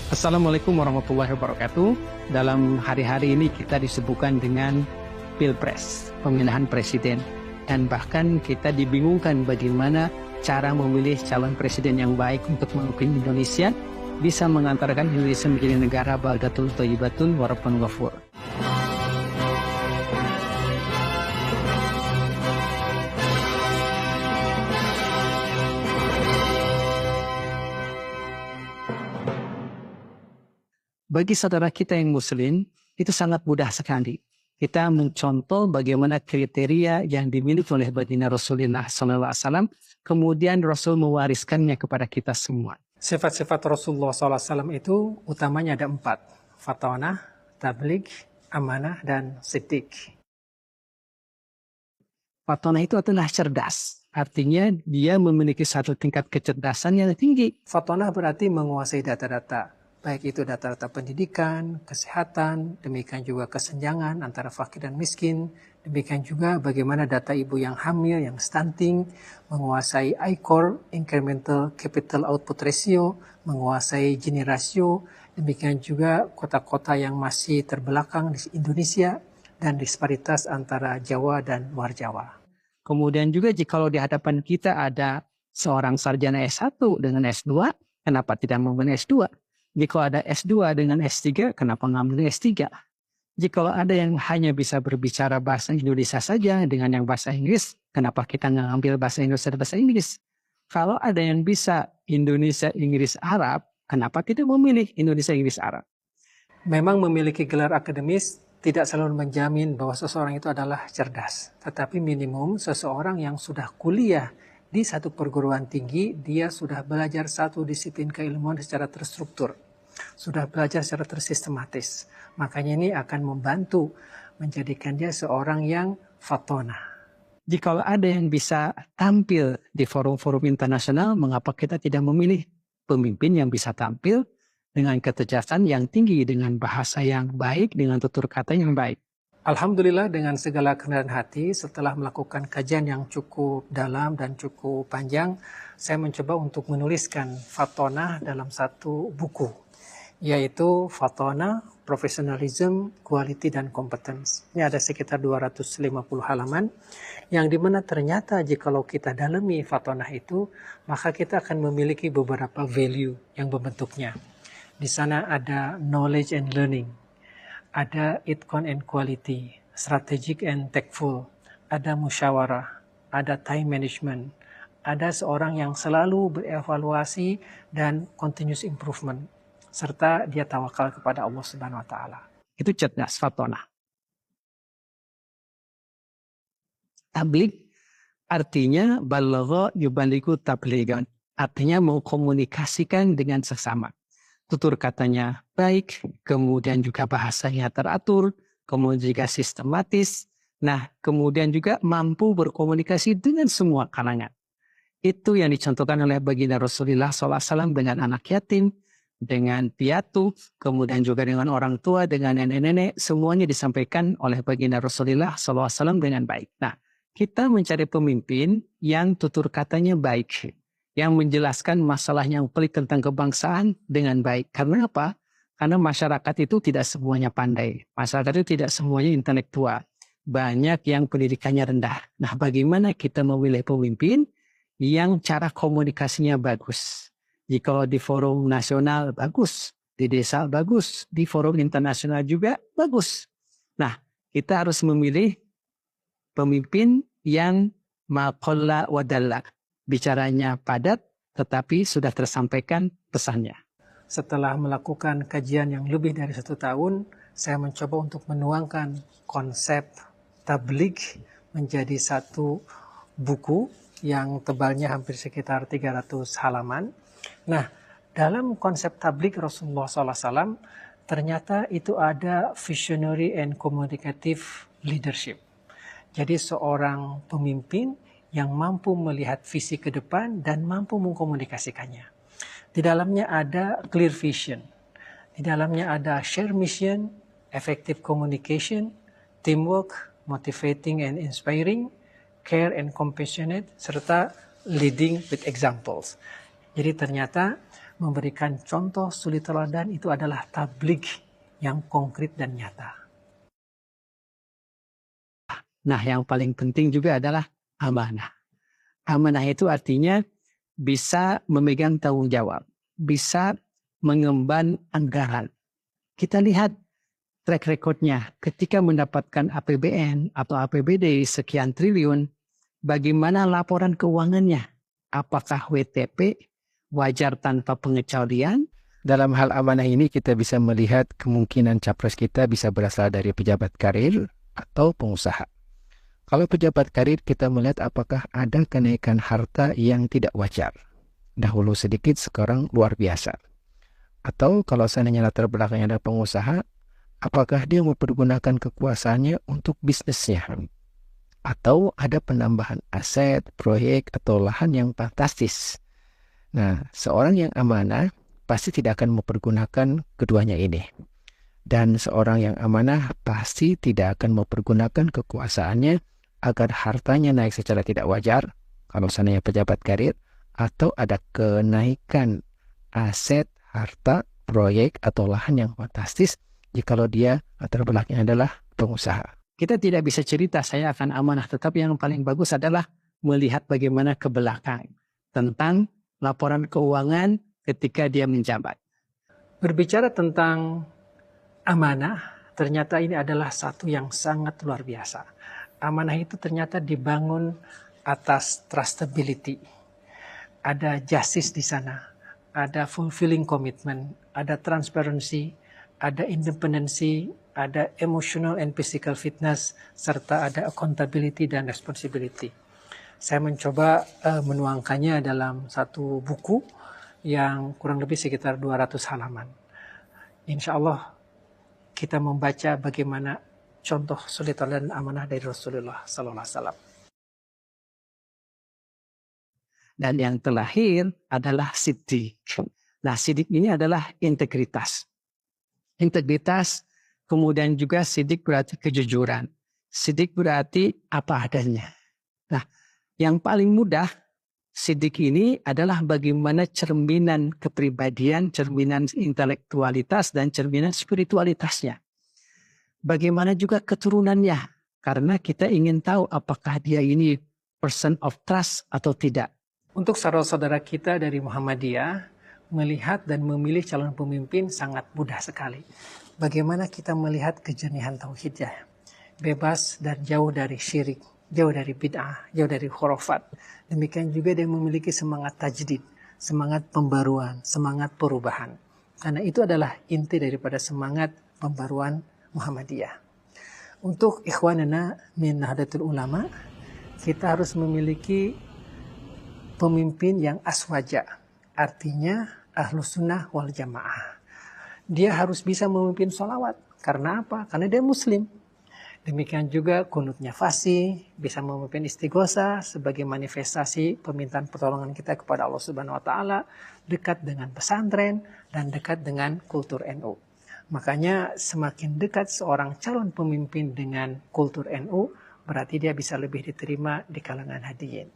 Assalamualaikum warahmatullahi wabarakatuh. Dalam hari-hari ini kita disibukkan dengan Pilpres, pemilihan presiden. Dan bahkan kita dibingungkan bagaimana cara memilih calon presiden yang baik untuk memimpin Indonesia bisa mengantarkan Indonesia menjadi negara baldatun thayyibatun wa rabbun ghafur. Bagi saudara kita yang muslim, itu sangat mudah sekali. Kita mencontoh bagaimana kriteria yang dimiliki oleh baginda Rasulullah SAW, kemudian Rasul mewariskannya kepada kita semua. Sifat-sifat Rasulullah SAW itu utamanya ada 4. Fatonah, tabligh, amanah, dan siddiq. Fatonah itu adalah cerdas. Artinya dia memiliki satu tingkat kecerdasan yang tinggi. Fatonah berarti menguasai data-data. Baik itu data-data pendidikan, kesehatan, demikian juga kesenjangan antara fakir dan miskin, demikian juga bagaimana data ibu yang hamil, yang stunting, menguasai ICOR, Incremental Capital Output Ratio, menguasai Gini Ratio, demikian juga kota-kota yang masih terbelakang di Indonesia, dan disparitas antara Jawa dan luar Jawa. Kemudian juga jikalau di hadapan kita ada seorang sarjana S1 dengan S2, kenapa tidak mengambil S2? Jika ada S2 dengan S3, kenapa ngambil S3? Jika ada yang hanya bisa berbicara bahasa Indonesia saja dengan yang bahasa Inggris, kenapa kita nggak ngambil bahasa Indonesia dan bahasa Inggris? Kalau ada yang bisa Indonesia, Inggris, Arab, kenapa tidak memilih Indonesia, Inggris, Arab? Memang memiliki gelar akademis tidak selalu menjamin bahwa seseorang itu adalah cerdas. Tetapi minimum seseorang yang sudah kuliah di satu perguruan tinggi, dia sudah belajar satu disiplin keilmuan secara terstruktur. Sudah belajar secara tersistematis. Makanya ini akan membantu menjadikan dia seorang yang fatonah. Jika ada yang bisa tampil di forum-forum internasional, mengapa kita tidak memilih pemimpin yang bisa tampil dengan kecerdasan yang tinggi, dengan bahasa yang baik, dengan tutur kata yang baik? Alhamdulillah dengan segala kerendahan hati, setelah melakukan kajian yang cukup dalam dan cukup panjang, saya mencoba untuk menuliskan fatonah dalam satu buku, yaitu Fatonah, Professionalism, Quality, dan Competence. Ini ada sekitar 250 halaman, yang dimana ternyata jikalau kita dalami Fatonah itu, maka kita akan memiliki beberapa value yang berbentuknya. Di sana ada knowledge and learning, ada itqan and quality, strategic and tactful, ada musyawarah, ada time management, ada seorang yang selalu berevaluasi dan continuous improvement, serta dia tawakal kepada Allah Subhanahu wa taala. Itu cerdas, fatonah. Tabligh artinya balagha yubalighu tablighan. Artinya mengkomunikasikan dengan sesama. Tutur katanya baik, kemudian juga bahasanya teratur, kemudian juga sistematis. Nah, kemudian juga mampu berkomunikasi dengan semua kalangan. Itu yang dicontohkan oleh baginda Rasulullah SAW dengan anak yatim, dengan piatu, kemudian juga dengan orang tua, dengan nenek-nenek, semuanya disampaikan oleh baginda Rasulullah SAW dengan baik. Nah, kita mencari pemimpin yang tutur katanya baik, yang menjelaskan masalah yang pelik tentang kebangsaan dengan baik. Karena apa? Karena masyarakat itu tidak semuanya pandai. Masyarakat itu tidak semuanya intelektual. Banyak yang pendidikannya rendah. Nah, bagaimana kita memilih pemimpin yang cara komunikasinya bagus? Jika di forum nasional bagus, di desa bagus, di forum internasional juga bagus. Nah, kita harus memilih pemimpin yang maqalla wadalla. Bicaranya padat, tetapi sudah tersampaikan pesannya. Setelah melakukan kajian yang lebih dari 1 tahun, saya mencoba untuk menuangkan konsep tabligh menjadi satu buku yang tebalnya hampir sekitar 300 halaman. Nah, dalam konsep tabligh Rasulullah SAW, ternyata itu ada visionary and communicative leadership. Jadi seorang pemimpin yang mampu melihat visi ke depan dan mampu mengkomunikasikannya. Di dalamnya ada clear vision. Di dalamnya ada share mission, effective communication, teamwork, motivating and inspiring, care and compassionate, serta leading with examples. Jadi ternyata memberikan contoh suri teladan itu adalah tabligh yang konkret dan nyata. Nah, yang paling penting juga adalah amanah. Amanah itu artinya bisa memegang tanggung jawab, bisa mengemban anggaran. Kita lihat track recordnya ketika mendapatkan APBN atau APBD sekian triliun, bagaimana laporan keuangannya? Apakah WTP, wajar tanpa pengecualian? Dalam hal amanah ini kita bisa melihat kemungkinan capres kita bisa berasal dari pejabat karir atau pengusaha. Kalau pejabat karir kita melihat apakah ada kenaikan harta yang tidak wajar. Dahulu sedikit, sekarang luar biasa. Atau kalau seandainya latar belakangnya ada pengusaha, apakah dia mempergunakan kekuasaannya untuk bisnisnya? Atau ada penambahan aset, proyek, atau lahan yang fantastis. Nah, seorang yang amanah pasti tidak akan mempergunakan keduanya ini. Dan seorang yang amanah pasti tidak akan mempergunakan kekuasaannya agar hartanya naik secara tidak wajar, kalau seandainya pejabat karir, atau ada kenaikan aset, harta, proyek, atau lahan yang fantastis, jikalau dia latar belakangnya adalah pengusaha. Kita tidak bisa cerita saya akan amanah, tetapi yang paling bagus adalah melihat bagaimana ke belakang tentang laporan keuangan ketika dia menjabat. Berbicara tentang amanah, ternyata ini adalah satu yang sangat luar biasa. Amanah itu ternyata dibangun atas trustability. Ada justice di sana, ada fulfilling commitment, ada transparency, ada independency, ada emotional and physical fitness, serta ada accountability dan responsibility. Saya mencoba menuangkannya dalam satu buku yang kurang lebih sekitar 200 halaman. Insya Allah kita membaca bagaimana contoh suri teladan amanah dari Rasulullah Sallallahu Alaihi Wasallam. Dan yang terakhir adalah siddiq. Nah, siddiq ini adalah integritas. Integritas, kemudian juga siddiq berarti kejujuran. Siddiq berarti apa adanya. Nah, yang paling mudah, siddiq ini adalah bagaimana cerminan kepribadian, cerminan intelektualitas, dan cerminan spiritualitasnya. Bagaimana juga keturunannya, karena kita ingin tahu apakah dia ini person of trust atau tidak. Untuk saudara-saudara kita dari Muhammadiyah, melihat dan memilih calon pemimpin sangat mudah sekali. Bagaimana kita melihat kejernihan tauhidnya, bebas dan jauh dari syirik, jauh dari bid'ah, jauh dari khurafat. Demikian juga dia memiliki semangat tajdid, semangat pembaruan, semangat perubahan. Karena itu adalah inti daripada semangat pembaruan Muhammadiyah. Untuk ikhwanana min Nahdlatul Ulama, kita harus memiliki pemimpin yang aswaja, artinya ahlus sunnah wal jamaah. Dia harus bisa memimpin sholawat. Karena apa? Karena dia muslim. Demikian juga kunutnya fasih, bisa memimpin istighosa sebagai manifestasi permintaan pertolongan kita kepada Allah Subhanahu wa taala, dekat dengan pesantren dan dekat dengan kultur NU. Makanya semakin dekat seorang calon pemimpin dengan kultur NU, berarti dia bisa lebih diterima di kalangan hadirin.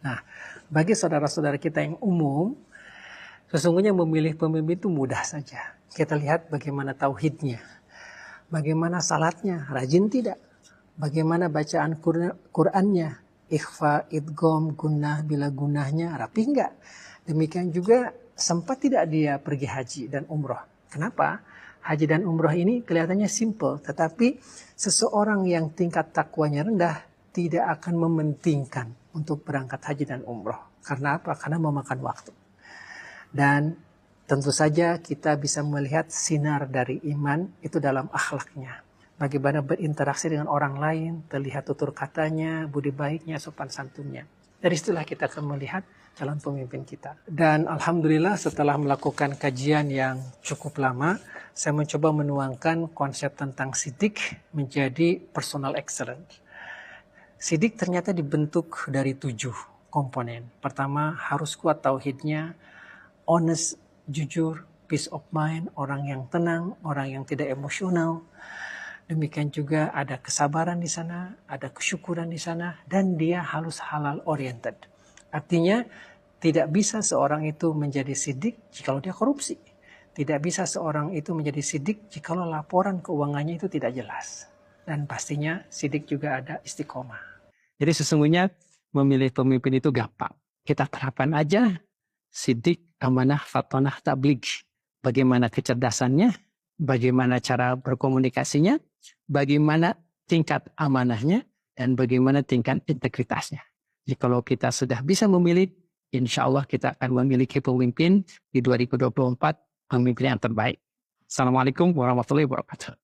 Nah, bagi saudara-saudara kita yang umum, sesungguhnya memilih pemimpin itu mudah saja. Kita lihat bagaimana tauhidnya, bagaimana salatnya, rajin tidak, bagaimana bacaan Qur'annya, ikhfa, idgham, gunnah, bila gunnahnya, rapi enggak. Demikian juga sempat tidak dia pergi haji dan umroh. Kenapa? Haji dan umroh ini kelihatannya simple, tetapi seseorang yang tingkat takwanya rendah tidak akan mementingkan untuk berangkat haji dan umroh. Karena apa? Karena memakan waktu. Dan tentu saja kita bisa melihat sinar dari iman itu dalam akhlaknya. Bagaimana berinteraksi dengan orang lain, terlihat tutur katanya, budi baiknya, sopan santunnya. Dari situlah kita akan melihat calon pemimpin kita. Dan alhamdulillah setelah melakukan kajian yang cukup lama, saya mencoba menuangkan konsep tentang siddiq menjadi personal excellence. Siddiq ternyata dibentuk dari 7 komponen. Pertama, harus kuat tauhidnya, honest, jujur, peace of mind, orang yang tenang, orang yang tidak emosional. Demikian juga ada kesabaran di sana, ada kesyukuran di sana, dan dia harus halal oriented. Artinya Tidak bisa seorang itu menjadi sidik jikalau dia korupsi. Tidak bisa seorang itu menjadi sidik jikalau laporan keuangannya itu tidak jelas. Dan pastinya sidik juga ada istiqomah. Jadi sesungguhnya memilih pemimpin itu gampang. Kita terapkan aja sidik, amanah, fatonah, tabligh. Bagaimana kecerdasannya, bagaimana cara berkomunikasinya, bagaimana tingkat amanahnya, dan bagaimana tingkat integritasnya. Jadi kalau kita sudah bisa memilih, insya Allah kita akan memiliki pemimpin di 2024, pemimpin yang terbaik. Assalamualaikum warahmatullahi wabarakatuh.